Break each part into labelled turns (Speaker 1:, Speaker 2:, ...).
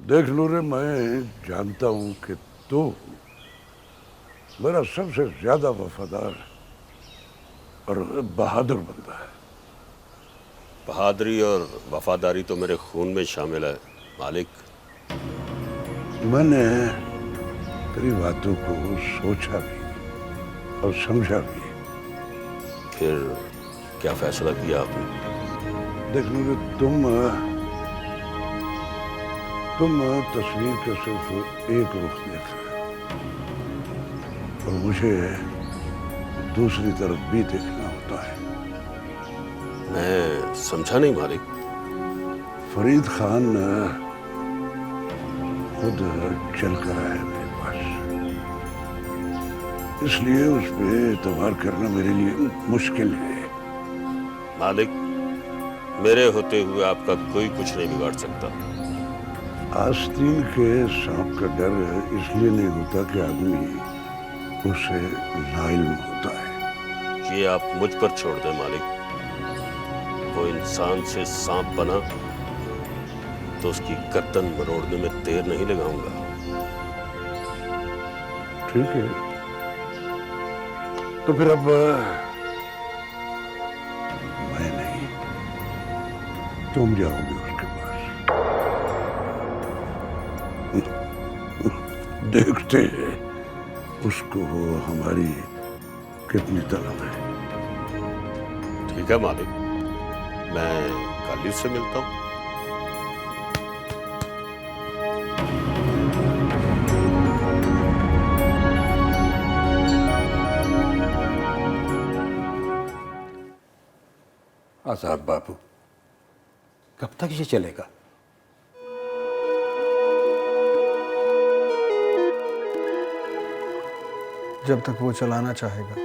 Speaker 1: देख नूरे, मैं जानता हूं कि तू मेरा सबसे ज्यादा वफादार और बहादुर बंदा है।
Speaker 2: बहादुरी और वफादारी तो मेरे खून में शामिल है मालिक।
Speaker 1: मैंने तेरी बातों को सोचा भी और समझा भी।
Speaker 2: फिर क्या फैसला किया आपने?
Speaker 1: देख नूरे, तुम तस्वीर का सिर्फ एक रुख देख रहे हो और मुझे दूसरी तरफ भी देखना होता है।
Speaker 2: मैं समझा नहीं मालिक।
Speaker 1: फरीद खान खुद चल कर आया मेरे पास, इसलिए उस पे एतबार करना मेरे लिए मुश्किल है।
Speaker 2: मालिक, मेरे होते हुए आपका कोई कुछ नहीं बिगाड़ सकता।
Speaker 1: आस्तीन के सांप का डर इसलिए नहीं होता कि आदमी उससे लाइल्म होता है।
Speaker 2: ये आप मुझ पर छोड़ दें मालिक। वो इंसान से सांप बना तो उसकी गर्दन मरोड़ने में देर नहीं लगाऊंगा।
Speaker 1: ठीक है, तो फिर अब मैं नहीं, तुम जाओगे उसके पास। देखते हैं उसको हमारी कितनी तलब है।
Speaker 2: ठीक है मालिक, मैं कल ही उससे मिलता हूं।
Speaker 3: आजाद बाबू, कब तक ये चलेगा?
Speaker 4: जब तक वो चलाना चाहेगा।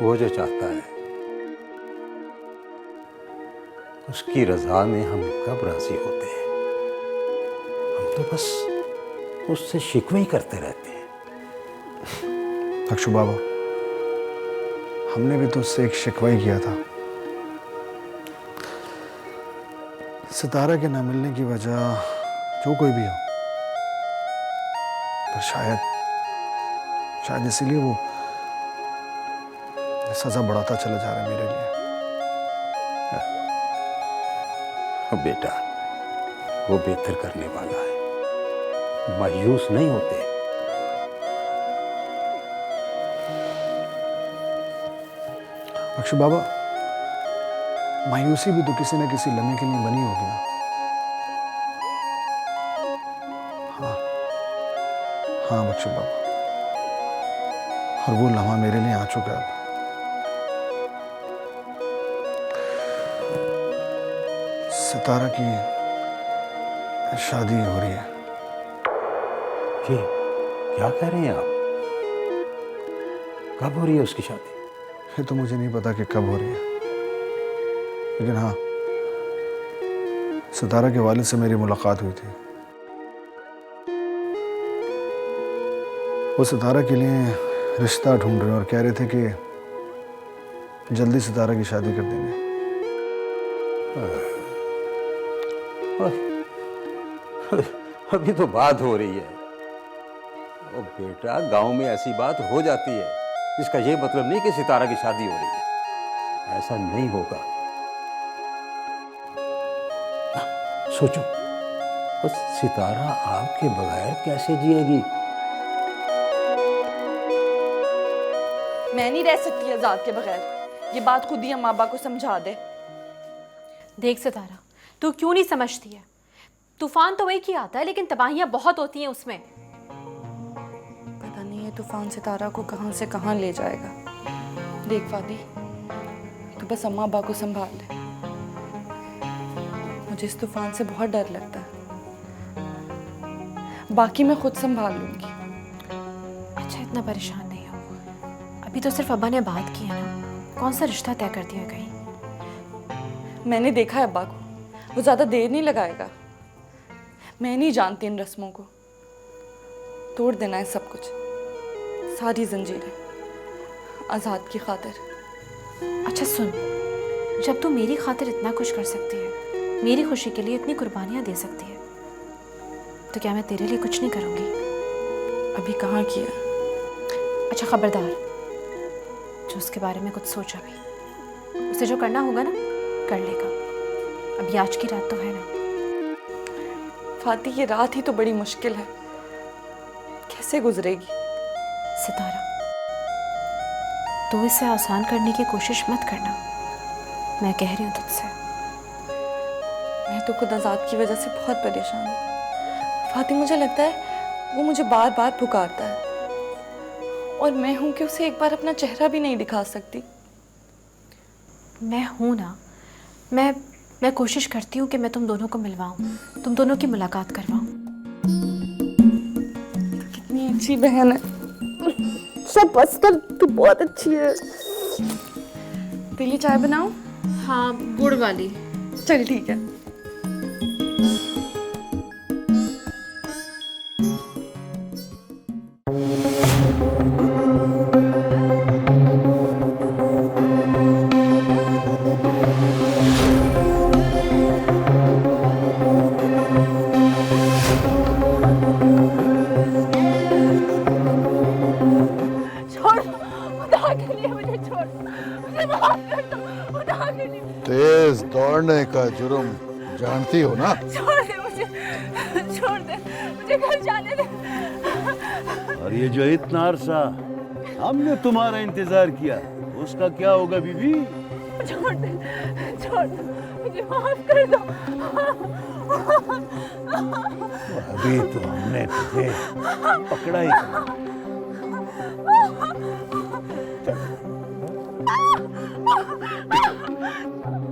Speaker 3: वो जो चाहता है उसकी रजा में हम कब राजी होते हैं? हम तो बस उससे शिकवे ही करते रहते हैं।
Speaker 4: अक्षु बाबा, हमने भी तो उससे एक शिकवा ही किया था। सितारा के न मिलने की वजह जो कोई भी हो, पर शायद इसीलिए वो सजा बढ़ाता चला जा रहा है मेरे लिए।
Speaker 3: बेटा, वो बेहतर करने वाला है, मायूस नहीं होते।
Speaker 4: अक्षु बाबा, मायूसी भी तो किसी न किसी लम्हे के लिए बनी होगी ना। हाँ अक्षु बाबा, और वो लम्हा मेरे लिए आ चुका है। सितारा की शादी हो रही है।
Speaker 3: ये क्या कह रहे हैं आप? कब हो रही है उसकी शादी?
Speaker 4: ये तो मुझे नहीं पता कि कब हो रही है, लेकिन हाँ, सितारा के वालिद से मेरी मुलाकात हुई थी। वो सितारा के लिए रिश्ता ढूंढ रहे और कह रहे थे कि जल्दी सितारा की शादी कर देंगे।
Speaker 3: अभी तो बात हो रही है। ओ बेटा, गांव में ऐसी बात हो जाती है, इसका ये मतलब नहीं कि सितारा की शादी हो रही है। ऐसा नहीं होगा। सोचो, बस सितारा आपके बगैर कैसे जिएगी?
Speaker 5: मैं नहीं रह सकती आजाद के बगैर। ये बात खुद ही हम अम्मा को समझा दे।
Speaker 6: देख सितारा, तू क्यों नहीं समझती है? तूफान तो वही की आता है, लेकिन तबाहियां बहुत होती हैं उसमें।
Speaker 5: पता नहीं ये तूफान सितारा को कहां से कहां ले जाएगा। देख फादी, तू बस अम्मा अब्बा को संभाल ले। मुझे इस तूफान से बहुत डर लगता है। बाकी मैं खुद संभाल लूंगी।
Speaker 6: अच्छा, इतना परेशान नहीं हो। अभी तो सिर्फ अब्बा ने बात की है ना, कौन सा रिश्ता तय कर दिया कहीं?
Speaker 5: मैंने देखा है अब्बा को, वो ज्यादा देर नहीं लगाएगा। मैं नहीं जानती इन रस्मों को। तोड़ देना है सब कुछ, सारी जंजीरें, आजाद की खातिर।
Speaker 6: अच्छा सुन, जब तू मेरी खातिर इतना कुछ कर सकती है मेरी खुशी के लिए इतनी कुर्बानियाँ दे सकती है, तो क्या मैं तेरे लिए कुछ नहीं करूँगी?
Speaker 5: अभी कहाँ किया?
Speaker 6: अच्छा खबरदार, जो उसके बारे में कुछ सोचा भी, उसे जो करना होगा ना कर लेगा। अभी आज की रात तो है ना।
Speaker 5: फाती, ये रात ही तो बड़ी मुश्किल है, कैसे गुजरेगी?
Speaker 6: सितारा, तू इसे आसान करने की कोशिश मत करना, मैं कह रही हूँ तुझसे।
Speaker 5: मैं तो खुद आज़ाद की वजह से बहुत परेशान हूँ। फाती, मुझे लगता है वो मुझे बार बार पुकारता है, और मैं हूं कि उसे एक बार अपना चेहरा भी नहीं दिखा सकती।
Speaker 6: मैं हूं ना, मैं कोशिश करती हूँ कि मैं तुम दोनों को मिलवाऊं, तुम दोनों की मुलाकात करवाऊं।
Speaker 5: कितनी अच्छी बहन है, सब बस कर, तू बहुत अच्छी है। तेरे लिए चाय बनाऊं?
Speaker 6: हाँ, गुड़ वाली।
Speaker 5: चल ठीक है।
Speaker 1: तेज दौड़ने का जुर्म जानती हो ना?
Speaker 7: छोड़ दे मुझे, छोड़ दे मुझे, घर जाने दे।
Speaker 8: और ये जो इतना अरसा हमने तुम्हारा इंतजार किया, उसका क्या होगा बीबी?
Speaker 7: छोड़ दे, छोड़ दे, मुझे माफ कर दो।
Speaker 8: अभी तो हमने तुझे पकड़ा ही था।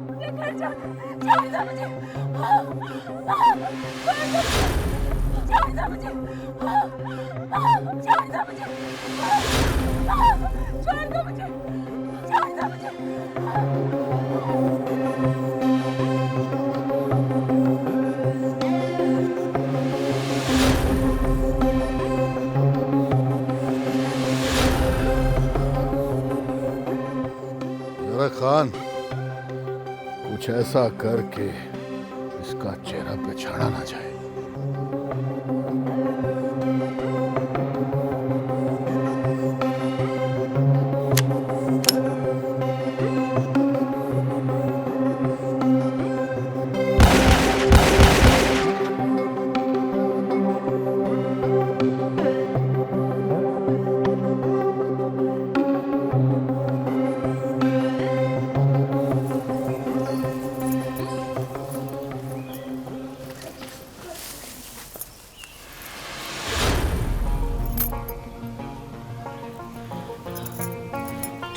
Speaker 7: मुझे घर जाने, छोड़ दो मुझे, छोड़ दो मुझे, छोड़ दो मुझे, छोड़ दो मुझे, छोड़ दो मुझे।
Speaker 1: जरा खान, कुछ ऐसा करके इसका चेहरा पछाड़ा ना जाए।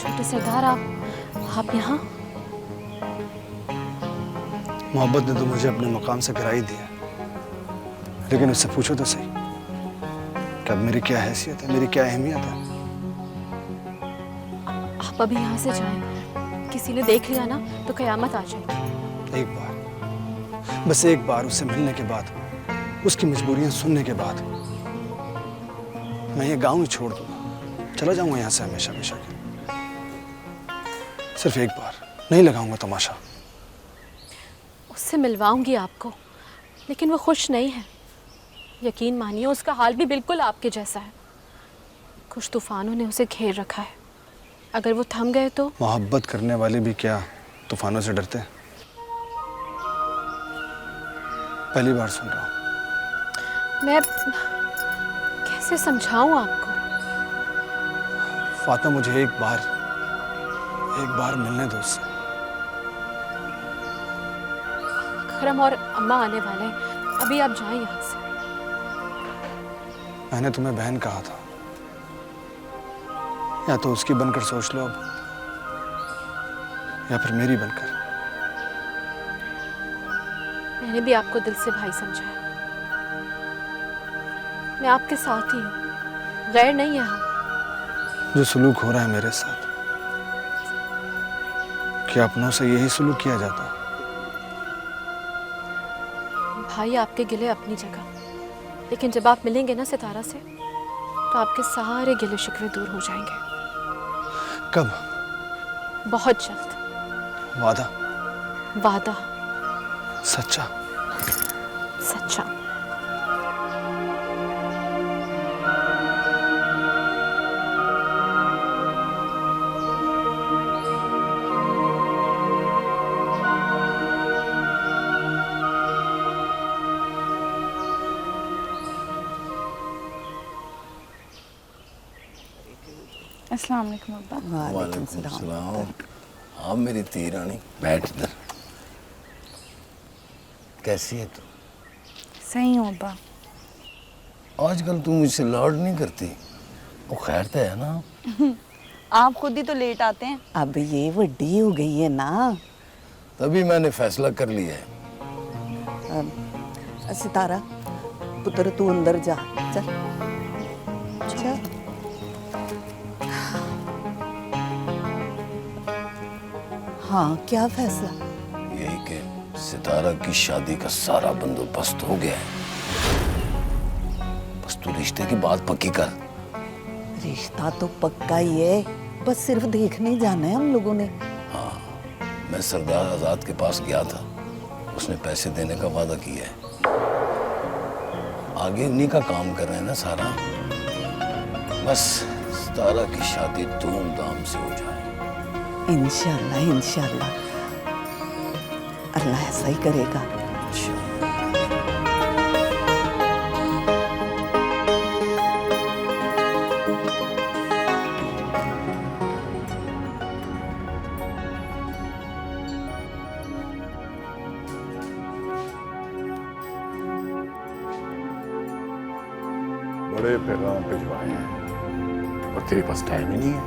Speaker 6: छोटे सरदार, आप यहाँ?
Speaker 4: मोहब्बत ने तो मुझे अपने मकाम से गिरा ही दिया, लेकिन उससे पूछो तो सही कि अब मेरी क्या हैसियत है, मेरी क्या अहमियत है।
Speaker 6: आप अभी यहाँ से जाएं, किसी ने देख लिया ना तो कयामत आ जाएगी।
Speaker 4: एक बार, बस एक बार उससे मिलने के बाद, उसकी मजबूरियां सुनने के बाद मैं ये गांव ही छोड़ दूंगा, चला जाऊंगा यहाँ से हमेशा हमेशा के। सिर्फ एक बार, नहीं लगाऊंगा तमाशा।
Speaker 6: उससे मिलवाऊंगी आपको, लेकिन वो खुश नहीं है। यकीन मानिए, उसका हाल भी बिल्कुल आपके जैसा है। कुछ तूफानों ने उसे घेर रखा है, अगर वो थम गए तो।
Speaker 4: मोहब्बत करने वाले भी क्या तूफानों से डरते हैं? पहली बार सुन रहा हूँ।
Speaker 6: मैं कैसे समझाऊं आपको?
Speaker 4: फातिमा, मुझे एक बार मिलने दो उससे।
Speaker 6: अकरम और अम्मा आने वाले हैं, अभी आप जाएं यहाँ से।
Speaker 4: मैंने तुम्हें बहन कहा था, या तो उसकी बनकर सोच लो अब, या फिर मेरी बनकर।
Speaker 6: मैंने भी आपको दिल से भाई समझा है। मैं आपके साथ ही हूँ, गैर नहीं है हम।
Speaker 4: जो सलूक हो रहा है मेरे साथ, क्या अपनों से यही सलूक किया जाता है?
Speaker 6: भाई आपके गिले अपनी जगह, लेकिन जब आप मिलेंगे ना सितारा से, तो आपके सारे गिले शिकवे दूर हो जाएंगे।
Speaker 4: कब?
Speaker 6: बहुत जल्द।
Speaker 4: वादा?
Speaker 6: वादा।
Speaker 4: सच्चा?
Speaker 6: सच्चा।
Speaker 5: अस्सलाम वालेकुम अब्बा।
Speaker 9: वालेकुम सलाम। हाँ मेरी ती रानी, बैठ इधर। कैसी है तू?
Speaker 5: सही हूँ अब्बा।
Speaker 9: आजकल तू मुझसे लाड नहीं करती। वो खैर तो है ना?
Speaker 5: आप खुद ही तो लेट आते हैं।
Speaker 7: अब ये वड्डी हो गई है ना।
Speaker 9: तभी मैंने फैसला कर लिया है।
Speaker 7: सितारा पुत्र तू अंदर जा, चल चल। हाँ क्या फैसला?
Speaker 9: यही कि सितारा की शादी का सारा बंदोबस्त हो गया है। बस तू रिश्ते की बात पक्की कर।
Speaker 7: रिश्ता तो पक्का ही है, बस सिर्फ देखने जाना है हम लोगों ने।
Speaker 9: मैं सरदार आजाद के पास गया था, उसने पैसे देने का वादा किया है। आगे उन्हीं का काम कर रहे हैं ना सारा। बस सितारा की शादी धूमधाम से हो जाए।
Speaker 7: इंशाल्लाह इंशाल्लाह, अल्लाह ऐसा ही करेगा।
Speaker 1: बड़े पैगाम भिजवाए हैं और तेरे पास टाइम ही नहीं है।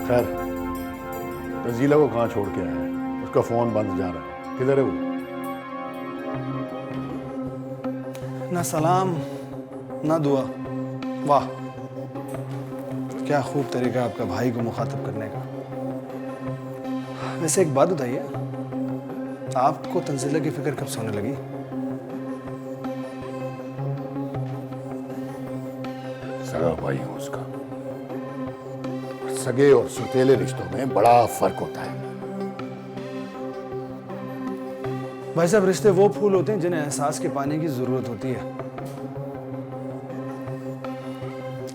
Speaker 1: खैर, तंजीला को कहाँ छोड़ के आया है? उसका फोन बंद जा रहा है। किधर है वो?
Speaker 4: ना सलाम ना दुआ। वाह, क्या खूब तरीका आपका भाई को मुखातिब करने का। वैसे एक बात बताइए, आपको तंजीला की फिक्र कब से होने लगी?
Speaker 1: सगा भाई हूं उसका। सगे और सौतेले रिश्तों में बड़ा फर्क होता है।
Speaker 4: भाई साहब, रिश्ते वो फूल होते हैं जिन्हें एहसास के पानी की जरूरत होती है,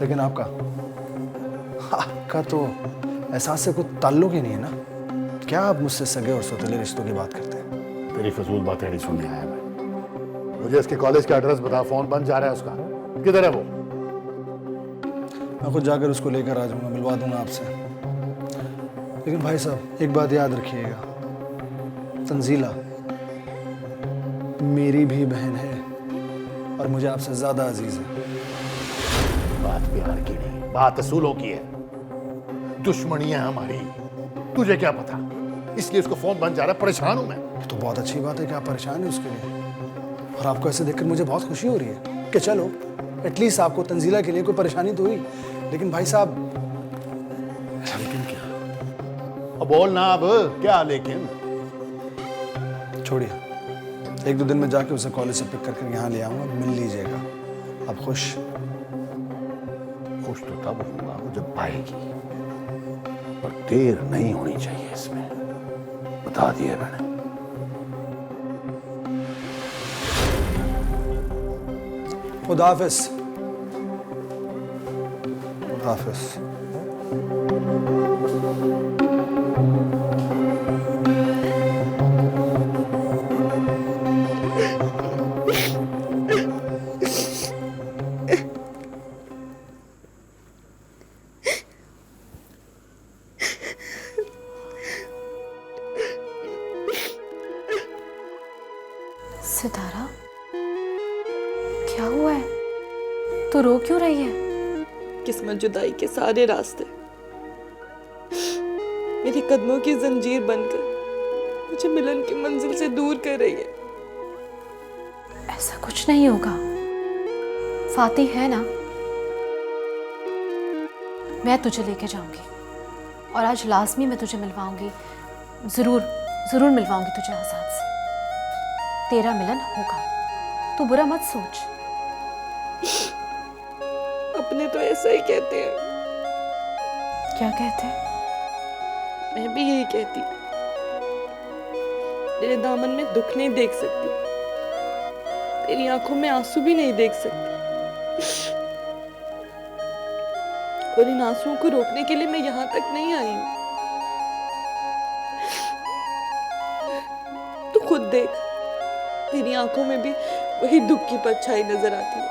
Speaker 4: लेकिन आपका तो एहसास से कोई ताल्लुक ही नहीं है ना। क्या आप मुझसे सगे और सौतेले रिश्तों की बात करते हैं?
Speaker 1: तेरी फजूल बातें नहीं सुनने आया मैं। मुझे इसके कॉलेज का एड्रेस बता। फोन बंद जा रहा है उसका। किधर है वो?
Speaker 4: मैं खुद जाकर उसको लेकर आ जाऊंगा, मिलवा दूंगा आपसे। लेकिन भाई साहब, एक बात याद रखिएगा, तंजीला मेरी भी बहन है और मुझे आपसे ज्यादा अजीज है।
Speaker 1: बात प्यार की नहीं, बात असूलों की है। दुश्मनी है हमारी, तुझे क्या पता? इसलिए उसको फोन बंद जा रहा है। परेशान हूं मैं।
Speaker 4: ये तो बहुत अच्छी बात है कि आप परेशान हैं उसके लिए, और आपको ऐसे देखकर मुझे बहुत खुशी हो रही है कि चलो एटलीस्ट आपको तंजीला के लिए कोई परेशानी तो हुई। लेकिन भाई साहब,
Speaker 1: लेकिन क्या? अब बोल ना, अब क्या लेकिन?
Speaker 4: छोड़िए, एक दो दिन में जाके उसे कॉलेज से पिक करके यहाँ ले आऊंगा, मिल लीजिएगा। आप खुश?
Speaker 1: खुश तो तब होऊंगा जब आएगी, पर देर नहीं होनी चाहिए इसमें। बता दिया मैंने।
Speaker 4: खुदा हाफिज। खुदा हाफिज।
Speaker 6: सितारा, क्या हुआ है? तू रो क्यों रही है?
Speaker 5: किस्मत जुदाई के सारे रास्ते मेरे कदमों की जंजीर बनकर मुझे मिलन की मंजिल से दूर कर रही है।
Speaker 6: ऐसा कुछ नहीं होगा, फाती है ना। मैं तुझे लेके जाऊंगी और आज लाजमी मैं तुझे मिलवाऊंगी। जरूर जरूर मिलवाऊंगी तुझे आजाद से। तेरा मिलन होगा, तू बुरा मत सोच।
Speaker 5: अपने तो ऐसा ही कहते हैं।
Speaker 6: क्या कहते हैं?
Speaker 5: मैं भी यही कहती, तेरे दामन में दुख नहीं देख सकती, तेरी आंखों में आंसू भी नहीं देख सकती, और इन आंसुओं को रोकने के लिए मैं यहां तक नहीं आई हूं। तू खुद देख, तेरी आंखों में भी वही दुख की परछाई नजर आती है।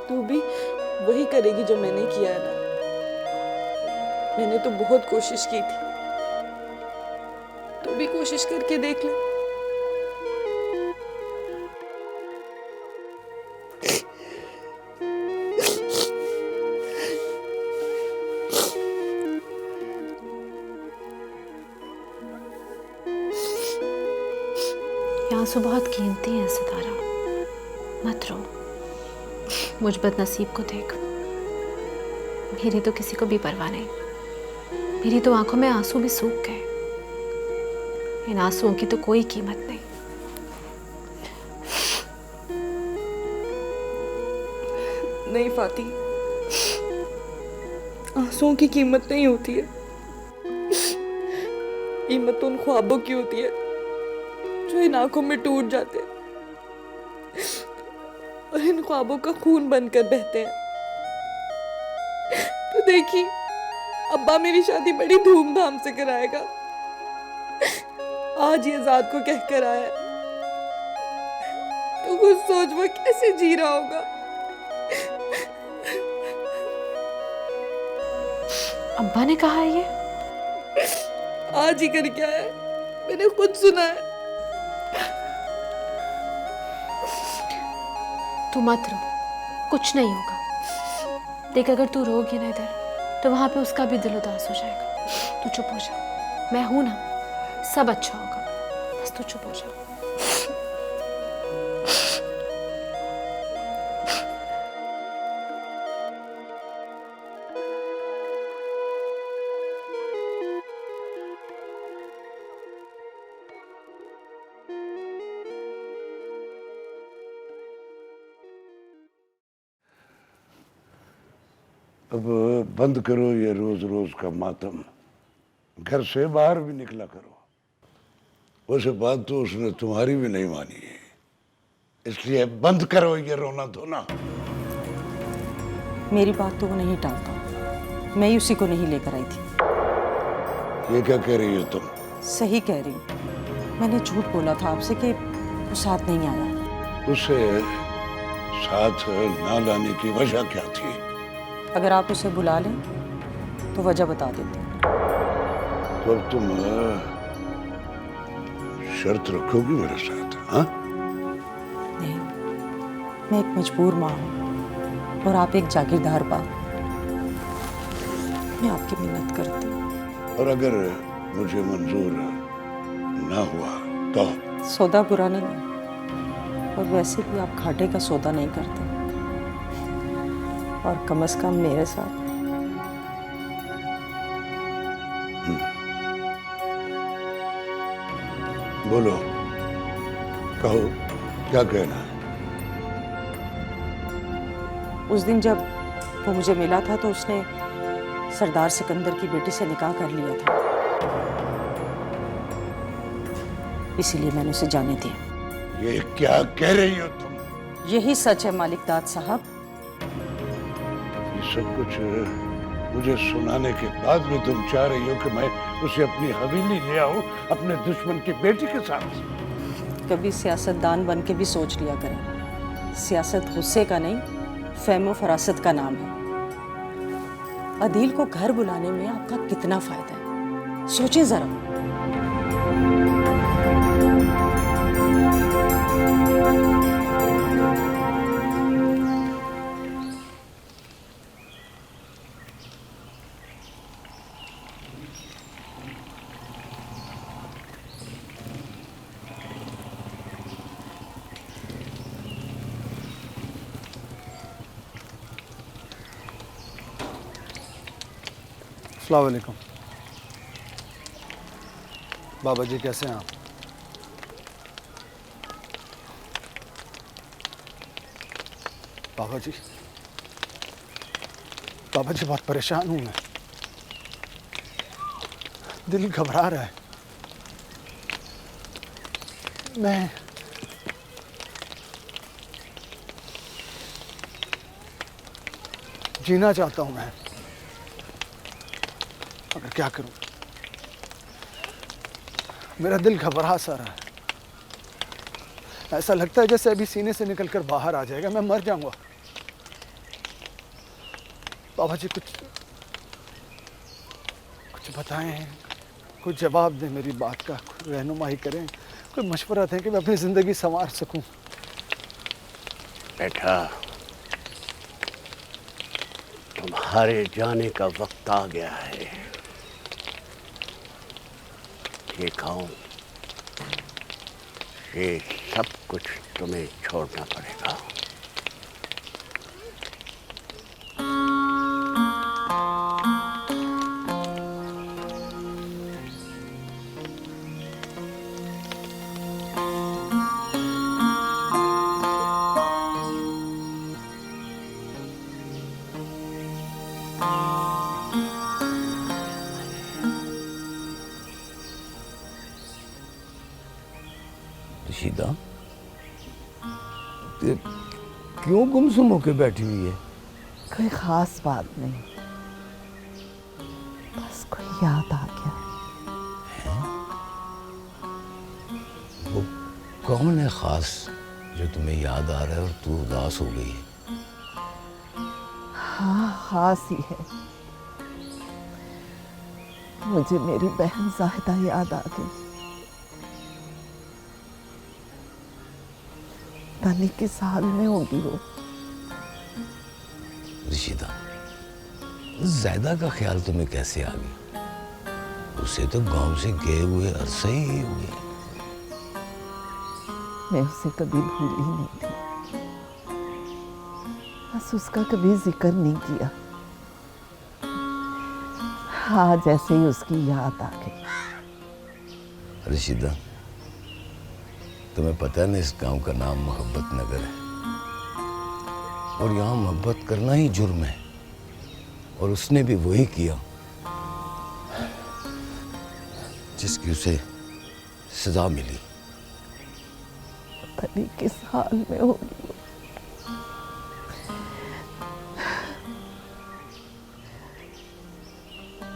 Speaker 5: तू भी वही करेगी जो मैंने किया है ना। मैंने तो बहुत कोशिश की थी, तू भी कोशिश करके देख ले।
Speaker 6: ये आंसू बहुत कीमती हैं सितारा, मत रो। मुझ बदनसीब को देख, मेरी तो किसी को भी परवाह नहीं। मेरी तो आंखों में आंसू भी सूख गए। इन आंसुओं की तो कोई कीमत नहीं।
Speaker 5: नहीं फाती, आंसुओं की कीमत नहीं होती है। कीमत तो उन ख्वाबों की होती है जो इन आंखों में टूट जाते हैं और इन ख्वाबों का खून बनकर बहते हैं। तो देखी, अब्बा मेरी शादी बड़ी धूमधाम से कराएगा। आज ये आजाद को कहकर आया है। तो खुद सोच वो कैसे जी रहा होगा।
Speaker 6: अब्बा ने कहा है ये?
Speaker 5: आज ही करके आया, मैंने खुद सुना है।
Speaker 6: तू मत रो, कुछ नहीं होगा। देख, अगर तू रोगी ना इधर, तो वहां पे उसका भी दिल उदास हो जाएगा। तू चुप हो जा, मैं हूं ना, सब अच्छा होगा। बस तू चुप हो जा।
Speaker 1: अब बंद करो ये रोज रोज का मातम, घर से बाहर भी निकला करो। वैसे बात तो उसने तुम्हारी भी नहीं मानी है, इसलिए बंद करो ये रोना धोना।
Speaker 7: मेरी बात तो वो नहीं टालता, मैं ही उसी को नहीं लेकर आई थी।
Speaker 1: ये क्या कह रही हो तुम?
Speaker 7: सही कह रही हूँ। मैंने झूठ बोला था आपसे कि वो साथ नहीं आया।
Speaker 1: उसे साथ ना लाने की वजह क्या थी?
Speaker 7: अगर आप उसे बुला लें तो वजह बता देते।
Speaker 1: तो अब तुम शर्त रखोगी मेरे साथ? हाँ?
Speaker 7: नहीं, मैं एक मजबूर माँ हूँ और आप एक जागीरदार बाप। मैं आपकी मिन्नत करती हूँ।
Speaker 1: और अगर मुझे मंजूर ना हुआ तो?
Speaker 7: सौदा बुरा नहीं है, और वैसे भी आप घाटे का सौदा नहीं करते, और कम से कम मेरे साथ।
Speaker 1: बोलो, कहो, क्या कहना है?
Speaker 7: उस दिन जब वो मुझे मिला था तो उसने सरदार सिकंदर की बेटी से निकाह कर लिया था, इसीलिए मैंने उसे जाने दिया।
Speaker 1: ये क्या कह रही हो तुम?
Speaker 7: यही सच है मालिकदाद साहब।
Speaker 1: सब कुछ मुझे सुनाने के बाद भी तुम चाह रही हो कि मैं उसे अपनी हवेली ले आऊं अपने दुश्मन की बेटी के साथ?
Speaker 7: कभी सियासतदान बन के भी सोच लिया करें, सियासत गुस्से का नहीं, फहमो फरासत का नाम है। अदील को घर बुलाने में आपका कितना फायदा है, सोचें जरा।
Speaker 4: अस्सलाम वालेकुम। बाबा जी कैसे हैं आप? बाबा जी बहुत परेशान हूं मैं। दिल घबरा रहा है। मैं जीना चाहता हूं मैं, मगर क्या करूं? मेरा दिल घबरा सा रहा है। ऐसा लगता है जैसे अभी सीने से निकलकर बाहर आ जाएगा, मैं मर जाऊंगा। बाबा जी कुछ बताएं, कुछ जवाब दें मेरी बात का, कोई रहनुमाई करें, कोई मशवरा दें कि मैं अपनी जिंदगी संवार सकूं।
Speaker 2: बेटा, तुम्हारे जाने का वक्त आ गया है। ये गाँव, ये सब कुछ तुम्हें छोड़ना पड़ेगा।
Speaker 9: रशीदा, क्यों गुमसुम होके बैठी हुई है?
Speaker 10: कोई खास बात नहीं, बस कोई याद आ गया।
Speaker 9: वो कौन है खास जो तुम्हें याद आ रहा है और तू उदास हो गई है?
Speaker 10: हाँ, खास ही है। मुझे मेरी बहन जाहिदा याद आ गई। पता किस हाल में होगी वो।
Speaker 9: रशीदा, ज़ायदा का ख्याल तुम्हें कैसे आ गया? उसे तो गांव से गए हुए अरसे ही हुए।
Speaker 10: मैं उसे कभी भूली नहीं थी, बस उसका कभी जिक्र नहीं किया। हाँ, जैसे ही उसकी याद आ गई।
Speaker 9: रशीदा, तुम्हें पता है ना, इस गांव का नाम मोहब्बत नगर है और यहाँ मोहब्बत करना ही जुर्म है, और उसने भी वही किया जिसकी उसे सजा मिली।
Speaker 10: पता नहीं किस हाल में होगी वो।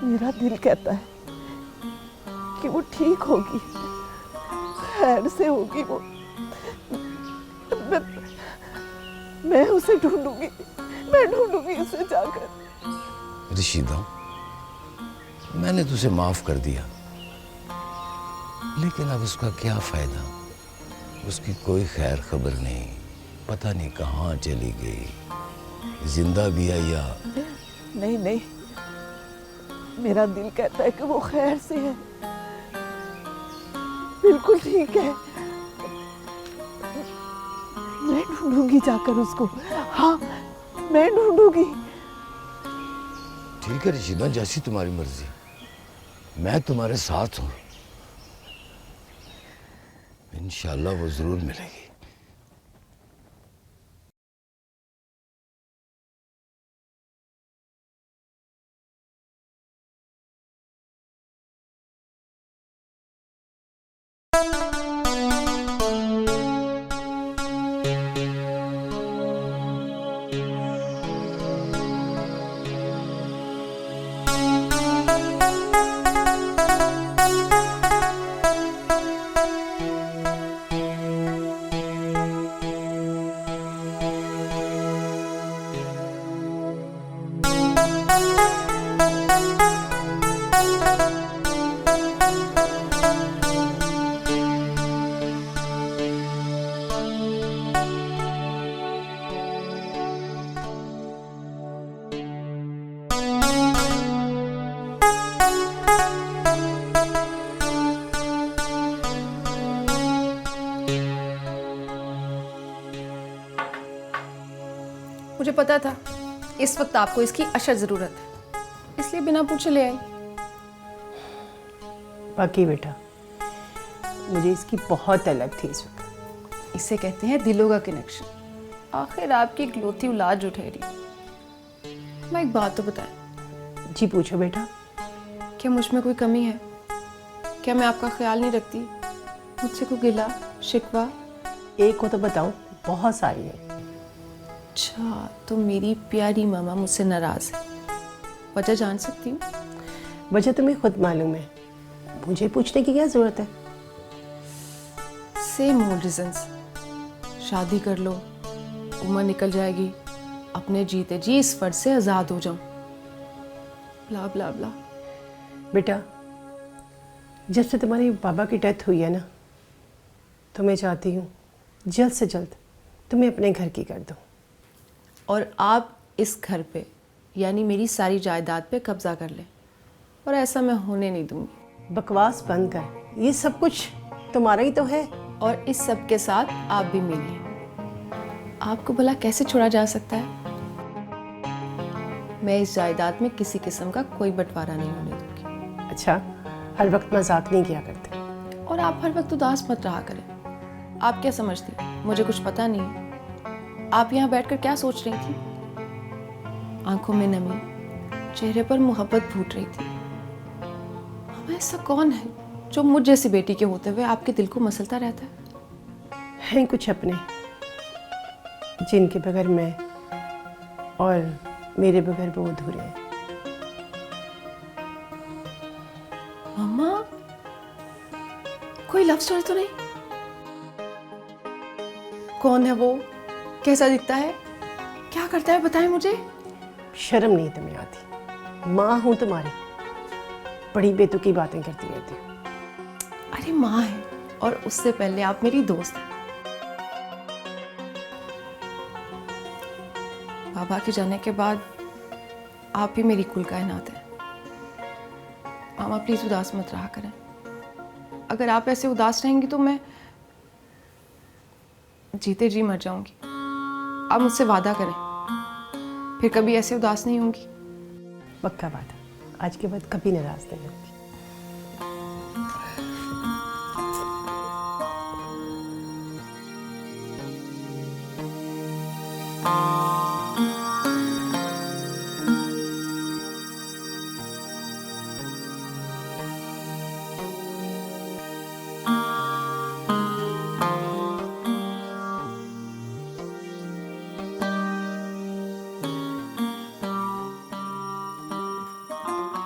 Speaker 10: मेरा दिल कहता है कि वो ठीक होगी, खैर से होगी वो। मैं उसे ढूंढूंगी, मैं ढूंढूंगी उसे जाकर।
Speaker 9: रशीदा, मैंने तुझे माफ कर दिया, लेकिन अब उसका क्या फायदा? उसकी कोई खैर खबर नहीं, पता नहीं कहाँ चली गई, जिंदा भी है या
Speaker 10: नहीं। नहीं, मेरा दिल कहता है कि वो खैर से है, बिल्कुल ठीक है। मैं ढूंढूंगी जाकर उसको। हाँ, मैं ढूंढूंगी।
Speaker 9: ठीक है रशीदा, जैसी तुम्हारी मर्जी, मैं तुम्हारे साथ हूं। इंशाल्लाह वो जरूर मिलेगी।
Speaker 11: मुझे पता था इस वक्त आपको इसकी अशद ज़रूरत है, इसलिए बिना पूछे ले आई।
Speaker 7: बाकी बेटा, मुझे इसकी बहुत तलब थी इस वक्त।
Speaker 11: इसे कहते हैं दिलों का कनेक्शन। आखिर आपकी इकलौती औलाद जो ठहरी। मैं एक बात तो बताएं।
Speaker 7: जी पूछो बेटा।
Speaker 11: क्या मुझ में कोई कमी है? क्या मैं आपका ख्याल नहीं रखती? मुझसे कोई गिला शिकवा?
Speaker 10: एक को तो बताऊं, बहुत सारी है।
Speaker 11: अच्छा, तो मेरी प्यारी मामा मुझसे नाराज है। वजह जान सकती हूँ?
Speaker 10: वजह तुम्हें खुद मालूम है, मुझे पूछने की क्या जरूरत है?
Speaker 11: Same old reasons. शादी कर लो, उम्र निकल जाएगी, अपने जीते जी इस फर्ज से आज़ाद हो जाऊं, ब्ला ब्ला ब्ला।
Speaker 10: बेटा, जब से तुम्हारे बाबा की डेथ हुई है ना, तो मैं चाहती हूँ जल्द से जल्द तुम्हें अपने घर की कर दूँ।
Speaker 11: और आप इस घर पे यानी मेरी सारी जायदाद पे कब्जा कर लें, और ऐसा मैं होने नहीं दूंगी।
Speaker 10: बकवास बंद कर, ये सब कुछ तुम्हारा ही तो है।
Speaker 11: और इस सब के साथ आप भी मिलिए। आपको भला कैसे छोड़ा जा सकता है? मैं इस जायदाद में किसी किस्म का कोई बंटवारा नहीं होने दूंगी।
Speaker 10: अच्छा, हर वक्त मजाक नहीं किया करते।
Speaker 11: और आप हर वक्त उदास मत रहा करें। आप क्या समझती हैं, मुझे कुछ पता नहीं है? आप यहाँ बैठकर क्या सोच रही थी? आंखों में नमी, चेहरे पर मोहब्बत फूट रही थी। हमें ऐसा कौन है जो मुझ जैसी बेटी के होते हुए आपके दिल को मसलता रहता है?
Speaker 10: हैं कुछ अपने, जिनके बगैर मैं और मेरे बगैर वो अधूरे हैं।
Speaker 11: मम्मा, कोई लव स्टोरी तो नहीं? कौन है वो? कैसा दिखता है? क्या करता है? बताएं मुझे।
Speaker 10: शर्म नहीं तुम्हें आती? माँ हूं तुम्हारी, बड़ी बेतुकी बातें करती रहती हो।
Speaker 11: अरे माँ है, और उससे पहले आप मेरी दोस्त हैं। बाबा के जाने के बाद आप ही मेरी कुल कायनात है। मामा प्लीज उदास मत रहा करें। अगर आप ऐसे उदास रहेंगी तो मैं जीते जी मर जाऊंगी। आप मुझसे वादा करें, फिर कभी ऐसे उदास नहीं होंगी।
Speaker 10: पक्का वादा, आज के बाद कभी नाराज नहीं होगी।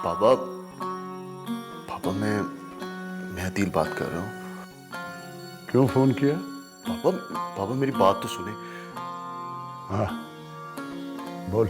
Speaker 12: पापा, पापा मैं अदील बात कर रहा हूँ।
Speaker 1: क्यों फोन किया?
Speaker 12: पापा, पापा मेरी बात तो सुने।
Speaker 1: हाँ, बोल।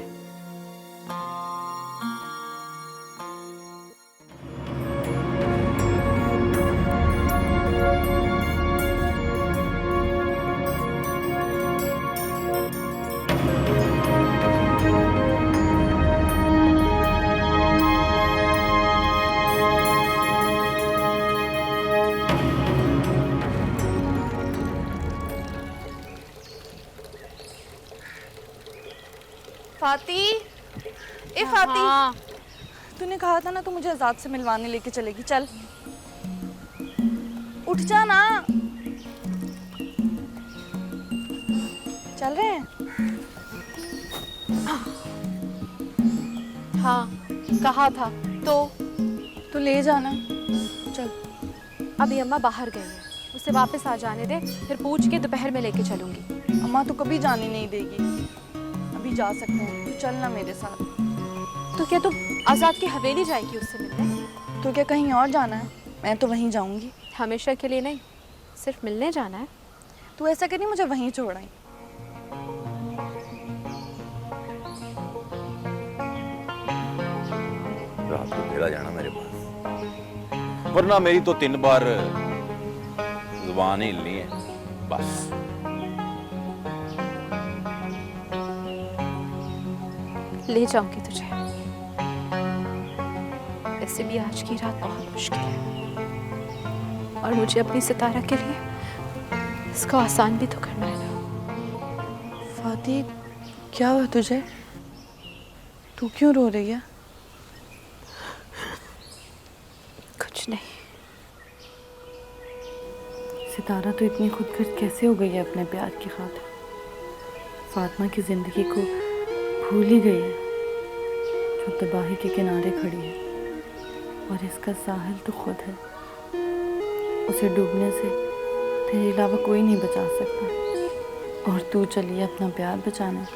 Speaker 5: फाती, ए फाती, तूने कहा था ना तू मुझे आजाद से मिलवाने लेके चलेगी। चल उठ जा ना। चल रहे हैं?
Speaker 6: हाँ, कहा था
Speaker 5: तो ले जाना। चल।
Speaker 6: अभी अम्मा बाहर गई है, उसे वापस आ जाने दे, फिर पूछ के दोपहर में लेके चलूंगी।
Speaker 5: अम्मा तो कभी जाने नहीं देगी। अभी जा सकते हैं, चलना मेरे साथ।
Speaker 6: तो क्या तू आजाद की हवेली जाएगी उससे मिलने?
Speaker 5: तो क्या कहीं और जाना है? मैं तो वहीं जाऊंगी।
Speaker 6: हमेशा के लिए नहीं, सिर्फ मिलने जाना है।
Speaker 5: तू ऐसा करी, मुझे वहीं छोड़ाई।
Speaker 9: रात को मेरा जाना मेरे पास, वरना मेरी तो 3 बार जुबान ही हिलनी है बस।
Speaker 6: ले जाऊंगी तुझे, ऐसे भी आज की रात बहुत मुश्किल है, और मुझे अपनी सितारा के लिए इसको आसान भी तो करना है ना।
Speaker 5: फाती, क्या हुआ तुझे? तू क्यों रो रही है?
Speaker 6: कुछ नहीं।
Speaker 5: सितारा तो इतनी खुदगर्ज कैसे हो गई है अपने प्यार की खातिर? फातिमा की जिंदगी को भूल ही गई है, जो तबाही के किनारे खड़ी है, और इसका साहिल तो खुद है। उसे डूबने से तेरे अलावा कोई नहीं बचा सकता, और तू चलिए अपना प्यार बचाना।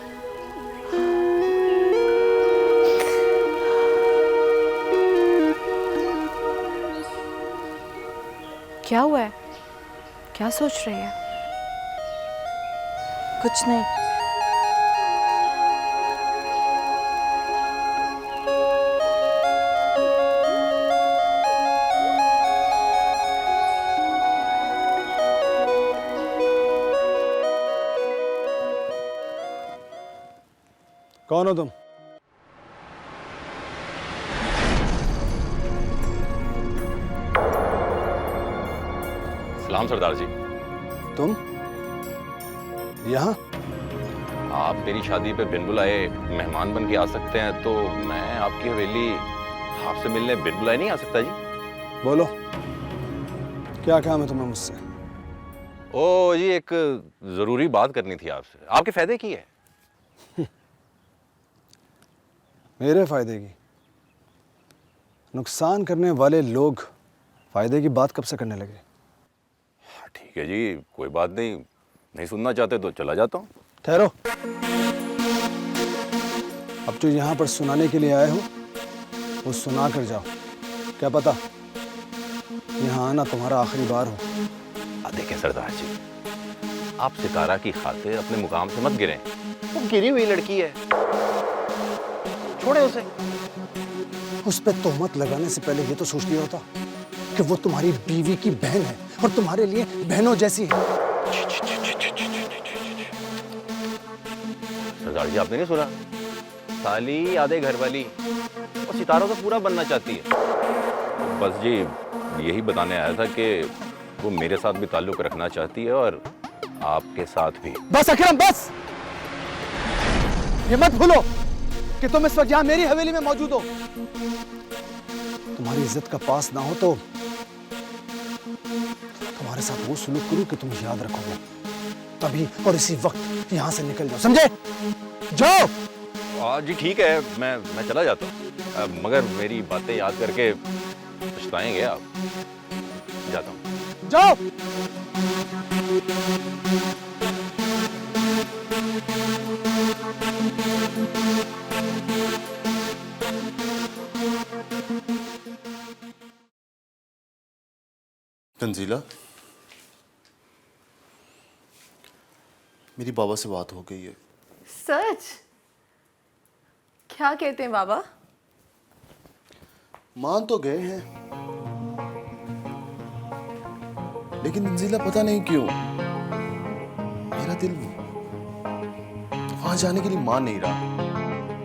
Speaker 6: क्या हुआ है? क्या सोच रही है?
Speaker 5: कुछ नहीं।
Speaker 4: कौन हो तुम?
Speaker 13: सलाम सरदार जी।
Speaker 4: तुम यहाँ?
Speaker 13: आप मेरी शादी पे बिन बुलाए मेहमान बन के आ सकते हैं, तो मैं आपकी हवेली आपसे मिलने बिन बुलाए नहीं आ सकता जी।
Speaker 4: बोलो, क्या काम है तुम्हें मुझसे?
Speaker 13: ओ जी, एक ज़रूरी बात करनी थी आपसे। आपके फ़ायदे की है?
Speaker 4: मेरे फायदे की? नुकसान करने वाले लोग फायदे की बात कब से करने लगे?
Speaker 13: ठीक है जी, कोई बात नहीं। नहीं सुनना चाहते तो चला जाता हूँ।
Speaker 4: ठहरो। अब जो यहाँ पर सुनाने के लिए आए हो वो सुना कर जाओ। क्या पता यहाँ आना तुम्हारा आखिरी बार हो।
Speaker 13: देखें सरदार जी, आप सितारा की खातिर अपने मुकाम से मत गिरें। वो गिरी हुई लड़की है, छोड़े उसे।
Speaker 4: उस पर तोहमत लगाने से पहले ये तो सोच लिया होता कि वो तुम्हारी बीवी की बहन है और तुम्हारे लिए बहनों जैसी है।
Speaker 13: सरदार जी, आपने नहीं सुना? साली आधे घर वाली, और सितारों तो पूरा बनना चाहती है। तो बस जी यही बताने आया था कि वो मेरे साथ भी ताल्लुक रखना चाहती है और आपके साथ भी।
Speaker 4: बस अकरम, बस। ये मत भूलो कि तुम इस वक्त यहाँ मेरी हवेली में मौजूद हो। तुम्हारी इज्जत का पास ना हो तो तुम्हारे साथ वो सुलूक करूं कि तुम याद रखोगे। तभी और इसी वक्त यहाँ से निकल जाओ, समझे? जाओ।
Speaker 13: जी ठीक है, मैं चला जाता हूँ, मगर मेरी बातें याद करके पछताएंगे आप। जाता हूँ।
Speaker 4: जाओ।
Speaker 12: तंजीला, मेरी बाबा से बात हो गई है।
Speaker 11: सच? क्या कहते हैं बाबा?
Speaker 12: मान तो गए हैं, लेकिन तंजीला पता नहीं क्यों मेरा दिल वहां जाने के लिए मान नहीं रहा।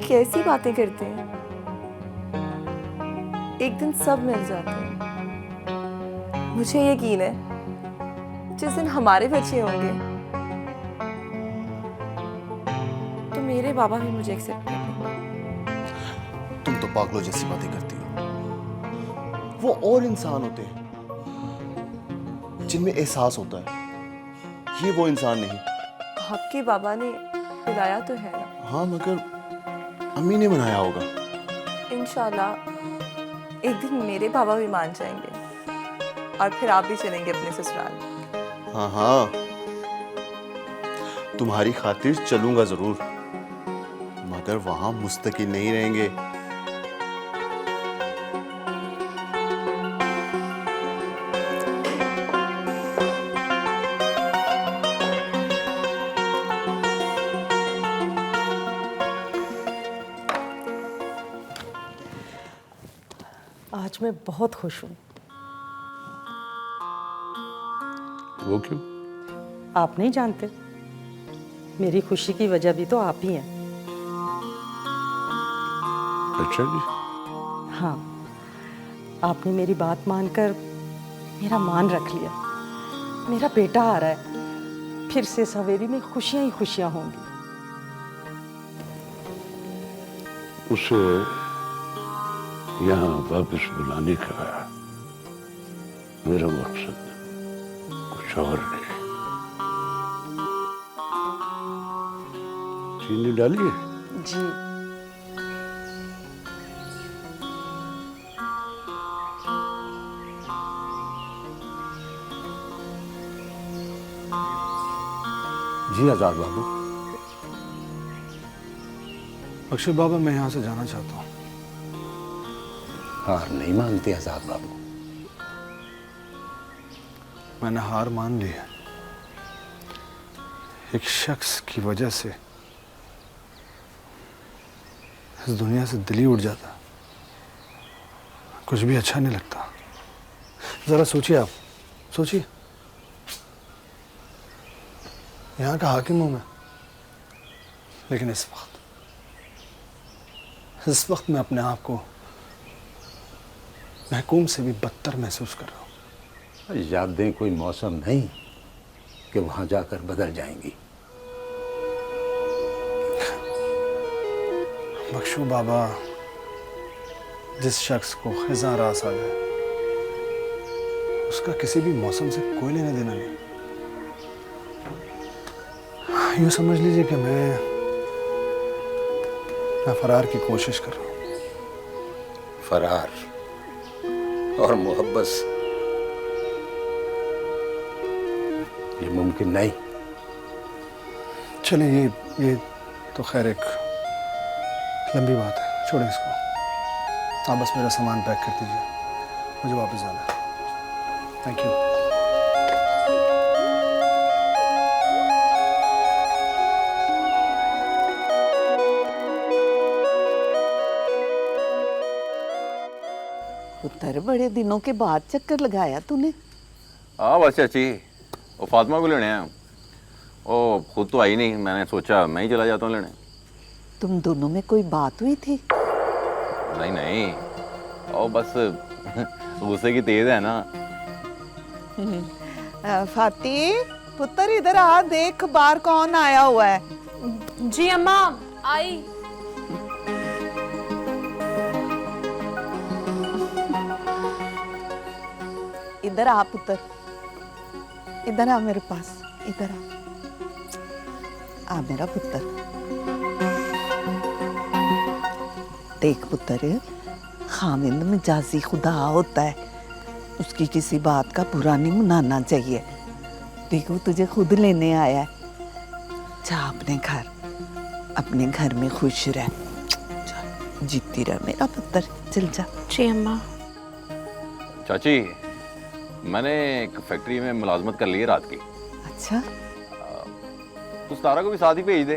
Speaker 11: कैसी बातें करते हैं? एक दिन सब मिल जाते हैं। मुझे यकीन है जिस दिन हमारे बच्चे होंगे तो मेरे बाबा भी मुझे एक्सेप्ट कर लेंगे।
Speaker 12: तुम तो पागलों जैसी बातें करती हो। वो और इंसान होते हैं जिनमें एहसास होता है, ये वो इंसान नहीं।
Speaker 11: आपके बाबा ने बुलाया तो है ना?
Speaker 12: हाँ, मगर अम्मी ने मनाया होगा।
Speaker 11: इंशाल्लाह एक दिन मेरे बाबा भी मान जाएंगे और फिर आप भी चलेंगे अपने ससुराल।
Speaker 12: हाँ हाँ, तुम्हारी खातिर चलूंगा जरूर, मगर वहां मुस्तकिल नहीं रहेंगे।
Speaker 7: आज मैं बहुत खुश हूँ।
Speaker 2: वो क्यों?
Speaker 7: आप नहीं जानते, मेरी खुशी की वजह भी तो आप ही हैं।
Speaker 2: अच्छा जी।
Speaker 7: हाँ, आपने मेरी बात मानकर मेरा मान रख लिया। मेरा बेटा आ रहा है, फिर से इस हवेली में खुशियां ही खुशियां होंगी।
Speaker 1: उसे यहाँ वापस बुलाने का मेरा मकसद कुछ और नहीं। चीनी डालिए?
Speaker 7: जी।
Speaker 3: जी आज़ाद बाबू।
Speaker 4: अक्षय बाबा, मैं यहाँ से जाना चाहता हूँ।
Speaker 3: हार नहीं मानते आज़ाद बाबू?
Speaker 4: मैंने हार मान ली है। एक शख्स की वजह से इस दुनिया से दिल ही उठ जाता, कुछ भी अच्छा नहीं लगता। जरा सोचिए, आप सोचिए, यहाँ का हाकिम हूं मैं, लेकिन इस वक्त मैं अपने आप को महकूम से भी बदतर महसूस कर रहा हूँ।
Speaker 3: यादें कोई मौसम नहीं कि वहां जाकर बदल जाएंगी।
Speaker 4: बख्शू बाबा, जिस शख्स को खिज़ां रास आ जाए उसका किसी भी मौसम से कोई लेना देना नहीं। यूँ समझ लीजिए कि मैं फरार की कोशिश कर रहा हूँ।
Speaker 3: फरार और मोहब्बत ये मुमकिन नहीं।
Speaker 4: चलिए, ये तो खैर एक लंबी बात है, छोड़ें इसको। आप बस मेरा सामान पैक कर दीजिए, मुझे वापस जाना है। Thank you.
Speaker 14: पुत्र, बड़े दिनों के बाद चक्कर लगाया तूने।
Speaker 13: हाँ बस चाची, वो फातिमा को लेने आया। वो खुद तो आई नहीं, मैंने सोचा मैं ही चला जाता हूँ लेने।
Speaker 14: तुम दोनों में कोई बात हुई थी?
Speaker 13: नहीं नहीं, और बस गुस्से की तेज है ना।
Speaker 14: फाती, पुत्र इधर आ, देख बाहर कौन आया हुआ है।
Speaker 6: जी अम्मा, आई।
Speaker 14: इधर आ पुत्र, इधर आ मेरे पास, इधर आ मेरा पुत्र। देख पुत्र, खामिंद मिजाजी खुदा होता है, उसकी किसी बात का बुरा नहीं मनाना चाहिए। देखो तुझे खुद लेने आया है, जा अपने घर में खुश रह, जीती रह मेरा पुत्र, चल जा।
Speaker 6: जी अम्मा।
Speaker 13: चाची, मैंने एक फैक्ट्री में मुलाजमत कर ली है रात की।
Speaker 14: अच्छा,
Speaker 13: तो तारा को भी साथ ही भेज दे।